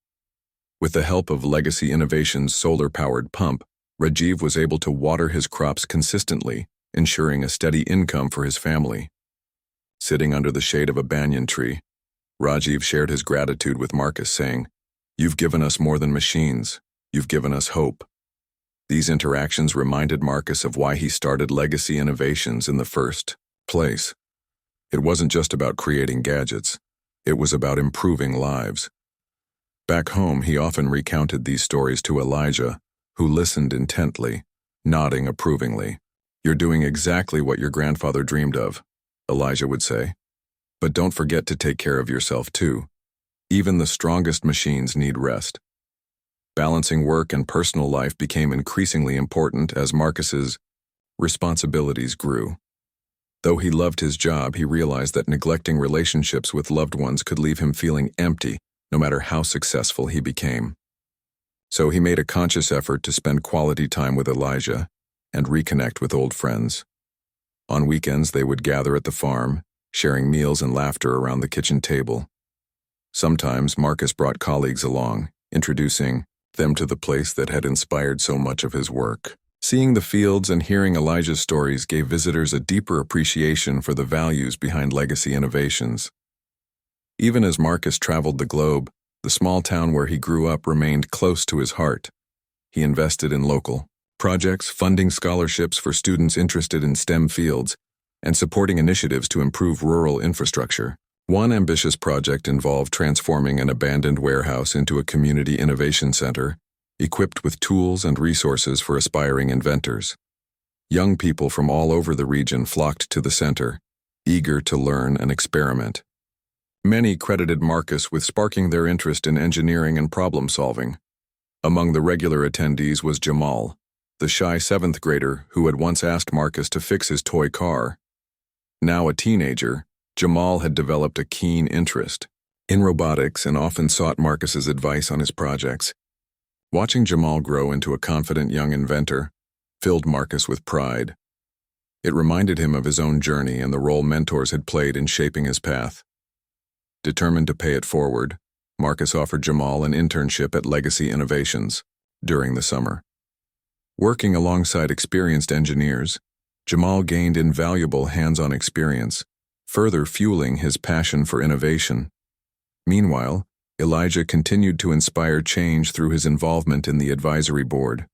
S1: With the help of Legacy Innovations' solar-powered pump, Rajiv was able to water his crops consistently, ensuring a steady income for his family. Sitting under the shade of a banyan tree, Rajiv shared his gratitude with Marcus, saying, "You've given us more than machines. You've given us hope." These interactions reminded Marcus of why he started Legacy Innovations in the first place. It wasn't just about creating gadgets. It was about improving lives. Back home, he often recounted these stories to Elijah, who listened intently, nodding approvingly. "You're doing exactly what your grandfather dreamed of," Elijah would say. "But don't forget to take care of yourself too. Even the strongest machines need rest." Balancing work and personal life became increasingly important as Marcus's responsibilities grew. Though he loved his job, he realized that neglecting relationships with loved ones could leave him feeling empty, no matter how successful he became. So he made a conscious effort to spend quality time with Elijah and reconnect with old friends. On weekends, they would gather at the farm, sharing meals and laughter around the kitchen table. Sometimes Marcus brought colleagues along, introducing them to the place that had inspired so much of his work. Seeing the fields and hearing Elijah's stories gave visitors a deeper appreciation for the values behind Legacy Innovations. Even as Marcus traveled the globe, the small town where he grew up remained close to his heart. He invested in local projects, funding scholarships for students interested in STEM fields, and supporting initiatives to improve rural infrastructure. One ambitious project involved transforming an abandoned warehouse into a community innovation center, equipped with tools and resources for aspiring inventors. Young people from all over the region flocked to the center, eager to learn and experiment. Many credited Marcus with sparking their interest in engineering and problem-solving. Among the regular attendees was Jamal, the shy 7th grader who had once asked Marcus to fix his toy car. Now a teenager, Jamal had developed a keen interest in robotics and often sought Marcus's advice on his projects. Watching Jamal grow into a confident young inventor filled Marcus with pride. It reminded him of his own journey and the role mentors had played in shaping his path. Determined to pay it forward, Marcus offered Jamal an internship at Legacy Innovations during the summer. Working alongside experienced engineers, Jamal gained invaluable hands-on experience, further fueling his passion for innovation. Meanwhile, Elijah continued to inspire change through his involvement in the advisory board.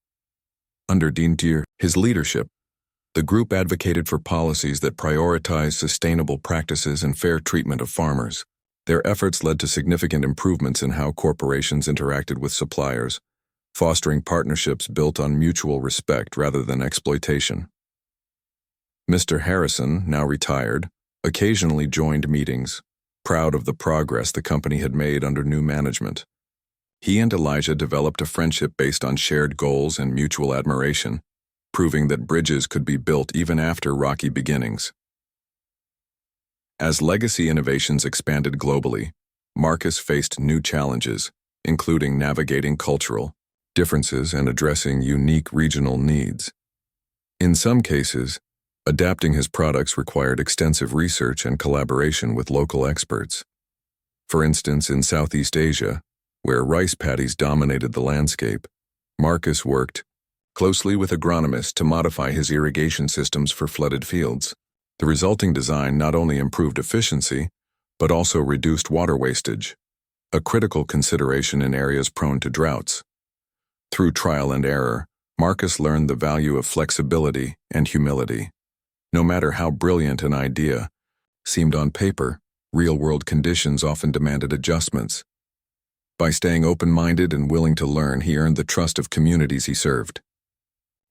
S1: Under Dean Deere, his leadership, the group advocated for policies that prioritize sustainable practices and fair treatment of farmers. Their efforts led to significant improvements in how corporations interacted with suppliers, fostering partnerships built on mutual respect rather than exploitation. Mr. Harrison, now retired, occasionally joined meetings, proud of the progress the company had made under new management. He and Elijah developed a friendship based on shared goals and mutual admiration, proving that bridges could be built even after rocky beginnings. As Legacy Innovations expanded globally, Marcus faced new challenges, including navigating cultural differences and addressing unique regional needs. In some cases, adapting his products required extensive research and collaboration with local experts. For instance, in Southeast Asia, where rice paddies dominated the landscape, Marcus worked closely with agronomists to modify his irrigation systems for flooded fields. The resulting design not only improved efficiency, but also reduced water wastage, a critical consideration in areas prone to droughts. Through trial and error, Marcus learned the value of flexibility and humility. No matter how brilliant an idea seemed on paper, real-world conditions often demanded adjustments. By staying open-minded and willing to learn, he earned the trust of communities he served.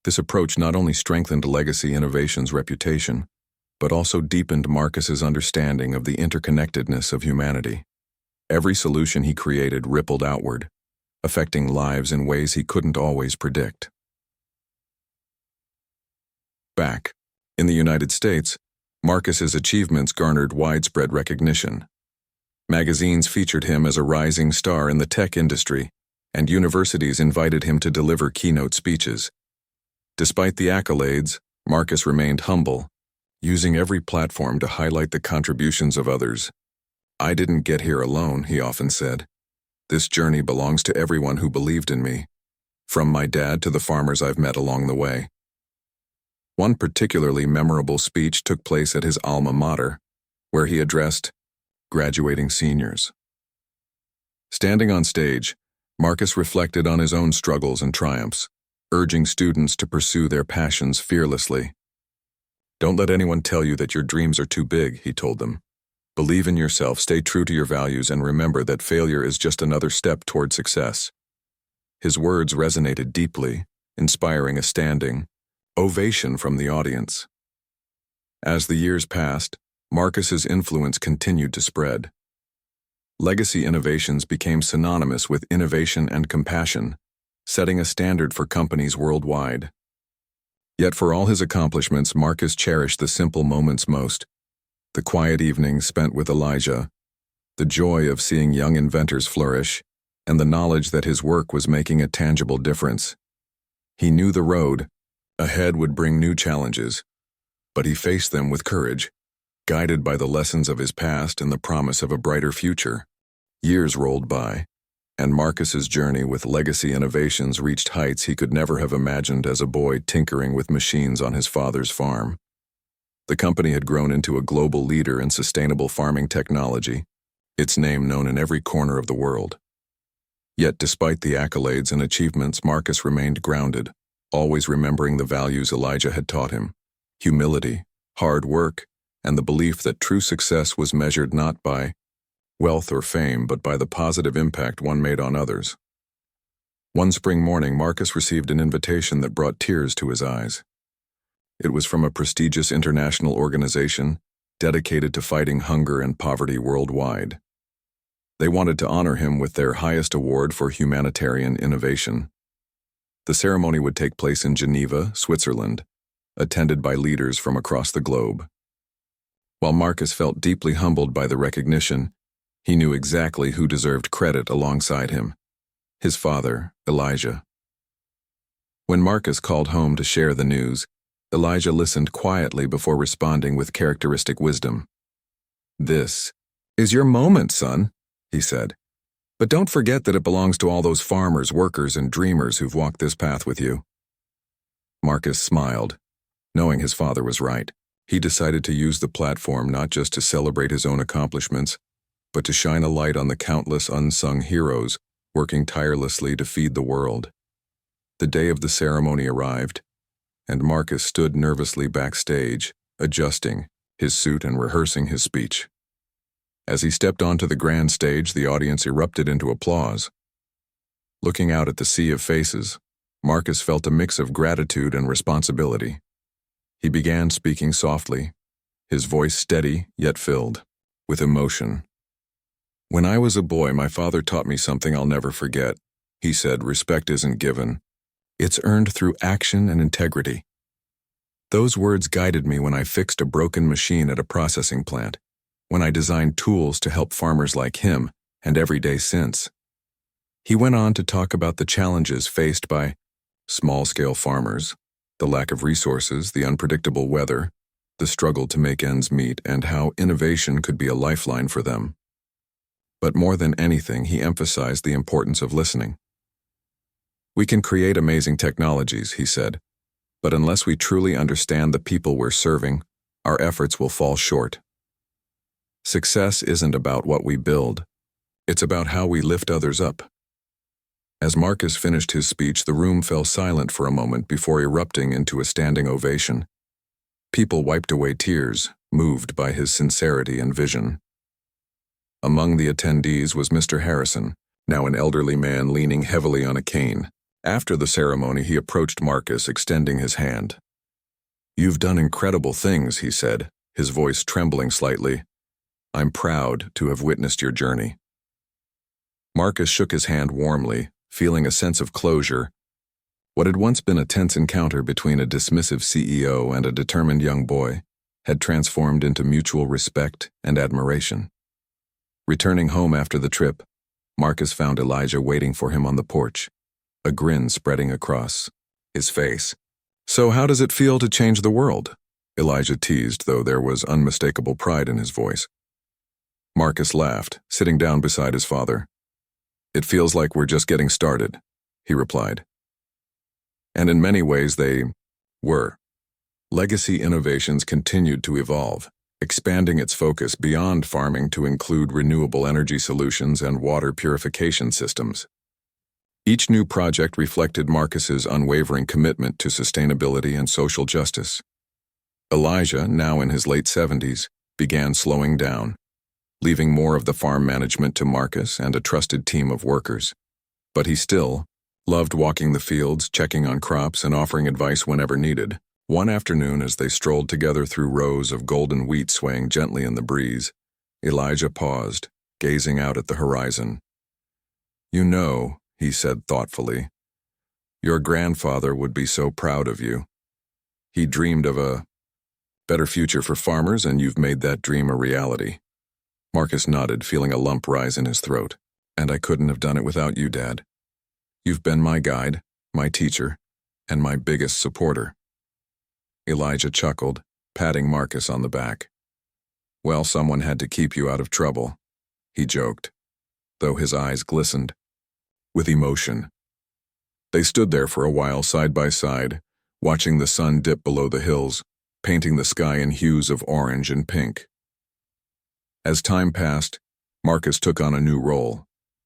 S1: This approach not only strengthened Legacy Innovations' reputation, but also deepened Marcus's understanding of the interconnectedness of humanity. Every solution he created rippled outward, affecting lives in ways he couldn't always predict. Back in the United States, Marcus's achievements garnered widespread recognition. Magazines featured him as a rising star in the tech industry, and universities invited him to deliver keynote speeches. Despite the accolades, Marcus remained humble, using every platform to highlight the contributions of others. "I didn't get here alone," he often said. "This journey belongs to everyone who believed in me, from my dad to the farmers I've met along the way." One particularly memorable speech took place at his alma mater, where he addressed graduating seniors. Standing on stage, Marcus reflected on his own struggles and triumphs, urging students to pursue their passions fearlessly. "Don't let anyone tell you that your dreams are too big," he told them. "Believe in yourself, stay true to your values, and remember that failure is just another step toward success." His words resonated deeply, inspiring a standing ovation from the audience. As the years passed, Marcus's influence continued to spread. Legacy Innovations became synonymous with innovation and compassion, setting a standard for companies worldwide. Yet for all his accomplishments, Marcus cherished the simple moments most: the quiet evenings spent with Elijah, the joy of seeing young inventors flourish, and the knowledge that his work was making a tangible difference. He knew the road ahead would bring new challenges, but he faced them with courage, guided by the lessons of his past and the promise of a brighter future. Years rolled by, and Marcus's journey with Legacy Innovations reached heights he could never have imagined as a boy tinkering with machines on his father's farm. The company had grown into a global leader in sustainable farming technology, its name known in every corner of the world. Yet despite the accolades and achievements, Marcus remained grounded, always remembering the values Elijah had taught him: humility, hard work, and the belief that true success was measured not by wealth or fame, but by the positive impact one made on others. One spring morning, Marcus received an invitation that brought tears to his eyes. It was from a prestigious international organization dedicated to fighting hunger and poverty worldwide. They wanted to honor him with their highest award for humanitarian innovation. The ceremony would take place in Geneva, Switzerland, attended by leaders from across the globe. While Marcus felt deeply humbled by the recognition, he knew exactly who deserved credit alongside him: his father, Elijah. When Marcus called home to share the news, Elijah listened quietly before responding with characteristic wisdom. "This is your moment, son," he said. "But don't forget that it belongs to all those farmers, workers, and dreamers who've walked this path with you." Marcus smiled, knowing his father was right. He decided to use the platform not just to celebrate his own accomplishments, but to shine a light on the countless unsung heroes working tirelessly to feed the world. The day of the ceremony arrived, and Marcus stood nervously backstage, adjusting his suit and rehearsing his speech. As he stepped onto the grand stage, the audience erupted into applause. Looking out at the sea of faces, Marcus felt a mix of gratitude and responsibility. He began speaking softly, his voice steady yet filled with emotion. "When I was a boy, my father taught me something I'll never forget. He said, 'Respect isn't given. It's earned through action and integrity.' Those words guided me when I fixed a broken machine at a processing plant, when I designed tools to help farmers like him, and every day since." He went on to talk about the challenges faced by small-scale farmers, the lack of resources, the unpredictable weather, the struggle to make ends meet, and how innovation could be a lifeline for them. But more than anything, he emphasized the importance of listening. "We can create amazing technologies," he said, "but unless we truly understand the people we're serving, our efforts will fall short. Success isn't about what we build, it's about how we lift others up." As Marcus finished his speech, the room fell silent for a moment before erupting into a standing ovation. People wiped away tears, moved by his sincerity and vision. Among the attendees was Mr. Harrison, now an elderly man leaning heavily on a cane. After the ceremony, he approached Marcus, extending his hand. "You've done incredible things," he said, his voice trembling slightly. "I'm proud to have witnessed your journey." Marcus shook his hand warmly, feeling a sense of closure. What had once been a tense encounter between a dismissive CEO and a determined young boy had transformed into mutual respect and admiration. Returning home after the trip, Marcus found Elijah waiting for him on the porch, a grin spreading across his face. "So how does it feel to change the world?" Elijah teased, though there was unmistakable pride in his voice. Marcus laughed, sitting down beside his father. "It feels like we're just getting started," he replied. And in many ways they were. Legacy Innovations continued to evolve, expanding its focus beyond farming to include renewable energy solutions and water purification systems. Each new project reflected Marcus's unwavering commitment to sustainability and social justice. Elijah, now in his late 70s, began slowing down, leaving more of the farm management to Marcus and a trusted team of workers. But he still loved walking the fields, checking on crops, and offering advice whenever needed. One afternoon, as they strolled together through rows of golden wheat swaying gently in the breeze, Elijah paused, gazing out at the horizon. "You know," he said thoughtfully, "your grandfather would be so proud of you. He dreamed of a better future for farmers, and you've made that dream a reality." Marcus nodded, feeling a lump rise in his throat. "And I couldn't have done it without you, Dad. You've been my guide, my teacher, and my biggest supporter." Elijah chuckled, patting Marcus on the back. "Well, someone had to keep you out of trouble," he joked, though his eyes glistened with emotion. They stood there for a while side by side, watching the sun dip below the hills, painting the sky in hues of orange and pink. As time passed, Marcus took on a new role,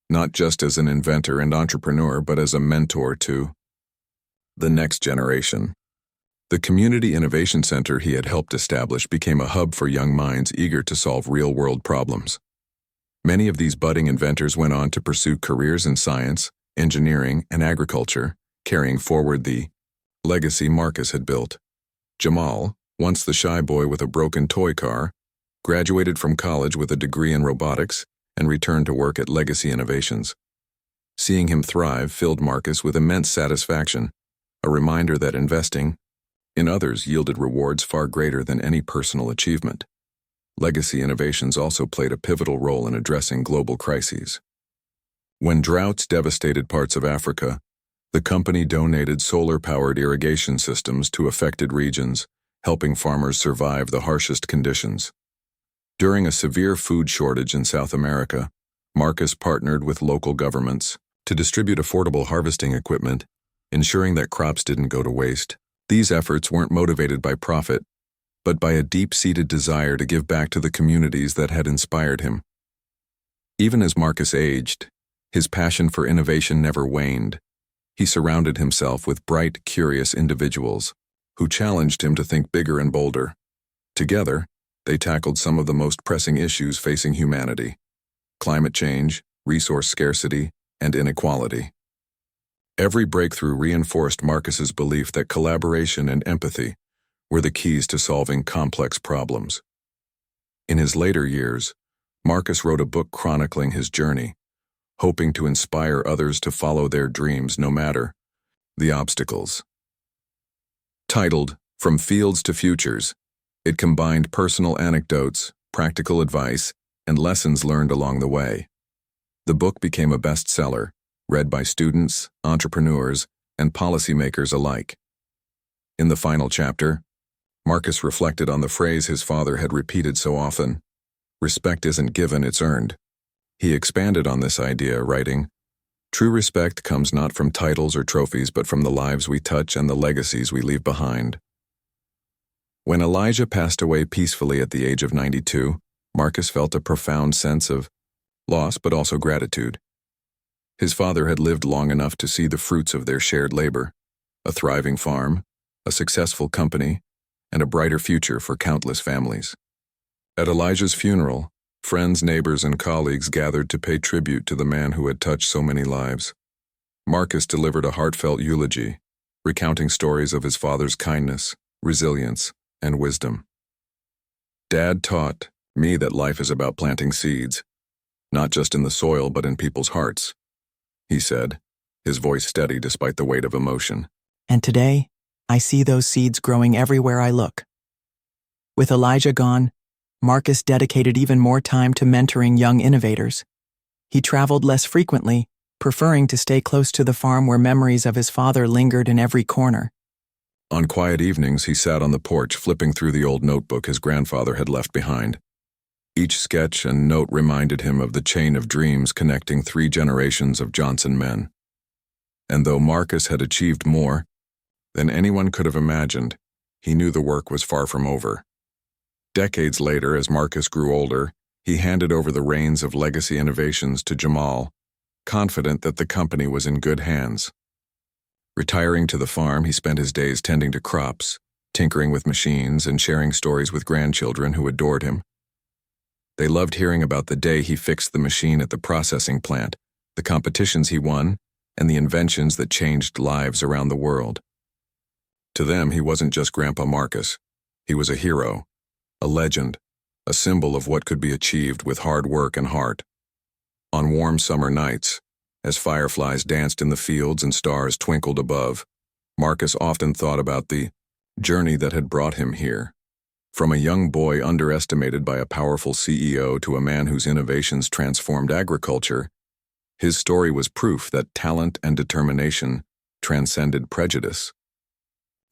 S1: not just as an inventor and entrepreneur, but as a mentor to the next generation. The Community Innovation Center he had helped establish became a hub for young minds eager to solve real-world problems. Many of these budding inventors went on to pursue careers in science, engineering, and agriculture, carrying forward the legacy Marcus had built. Jamal, once the shy boy with a broken toy car, graduated from college with a degree in robotics and returned to work at Legacy Innovations. Seeing him thrive filled Marcus with immense satisfaction, a reminder that investing in others yielded rewards far greater than any personal achievement. Legacy Innovations also played a pivotal role in addressing global crises. When droughts devastated parts of Africa, the company donated solar-powered irrigation systems to affected regions, helping farmers survive the harshest conditions. During a severe food shortage in South America, Marcus partnered with local governments to distribute affordable harvesting equipment, ensuring that crops didn't go to waste. These efforts weren't motivated by profit, but by a deep-seated desire to give back to the communities that had inspired him. Even as Marcus aged, his passion for innovation never waned. He surrounded himself with bright, curious individuals who challenged him to think bigger and bolder. Together, they tackled some of the most pressing issues facing humanity: climate change, resource scarcity, and inequality. Every breakthrough reinforced Marcus's belief that collaboration and empathy were the keys to solving complex problems. In his later years, Marcus wrote a book chronicling his journey, hoping to inspire others to follow their dreams no matter the obstacles. Titled From Fields to Futures, it combined personal anecdotes, practical advice, and lessons learned along the way. The book became a bestseller, read by students, entrepreneurs, and policymakers alike. In the final chapter, Marcus reflected on the phrase his father had repeated so often: "Respect isn't given, it's earned." He expanded on this idea, writing, "True respect comes not from titles or trophies, but from the lives we touch and the legacies we leave behind." When Elijah passed away peacefully at the age of 92, Marcus felt a profound sense of loss but also gratitude. His father had lived long enough to see the fruits of their shared labor: a thriving farm, a successful company, and a brighter future for countless families. At Elijah's funeral, friends, neighbors, and colleagues gathered to pay tribute to the man who had touched so many lives. Marcus delivered a heartfelt eulogy, recounting stories of his father's kindness, resilience, and wisdom. "Dad taught me that life is about planting seeds, not just in the soil but in people's hearts," he said, his voice steady despite the weight of emotion.
S2: "And today, I see those seeds growing everywhere I look." With Elijah gone, Marcus dedicated even more time to mentoring young innovators. He traveled less frequently, preferring to stay close to the farm where memories of his father lingered in every corner.
S1: On quiet evenings, he sat on the porch flipping through the old notebook his grandfather had left behind. Each sketch and note reminded him of the chain of dreams connecting 3 generations of Johnson men. And though Marcus had achieved more than anyone could have imagined, he knew the work was far from over. Decades later, as Marcus grew older, he handed over the reins of legacy innovations to Jamal, confident that the company was in good hands. Retiring to the farm, he spent his days tending to crops, tinkering with machines, and sharing stories with grandchildren who adored him. They loved hearing about the day he fixed the machine at the processing plant, the competitions he won, and the inventions that changed lives around the world. To them, he wasn't just Grandpa Marcus. He was a hero, a legend, a symbol of what could be achieved with hard work and heart. On warm summer nights, as fireflies danced in the fields and stars twinkled above, Marcus often thought about the journey that had brought him here. From a young boy underestimated by a powerful CEO to a man whose innovations transformed agriculture, his story was proof that talent and determination transcended prejudice.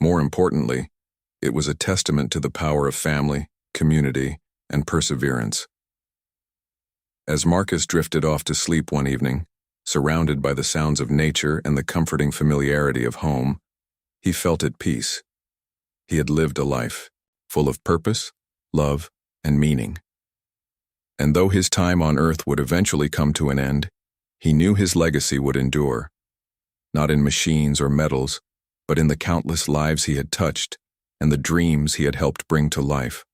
S1: More importantly, it was a testament to the power of family, community, and perseverance. As Marcus drifted off to sleep one evening, surrounded by the sounds of nature and the comforting familiarity of home, he felt at peace. He had lived a life full of purpose, love, and meaning. And though his time on earth would eventually come to an end, he knew his legacy would endure, not in machines or medals, but in the countless lives he had touched and the dreams he had helped bring to life.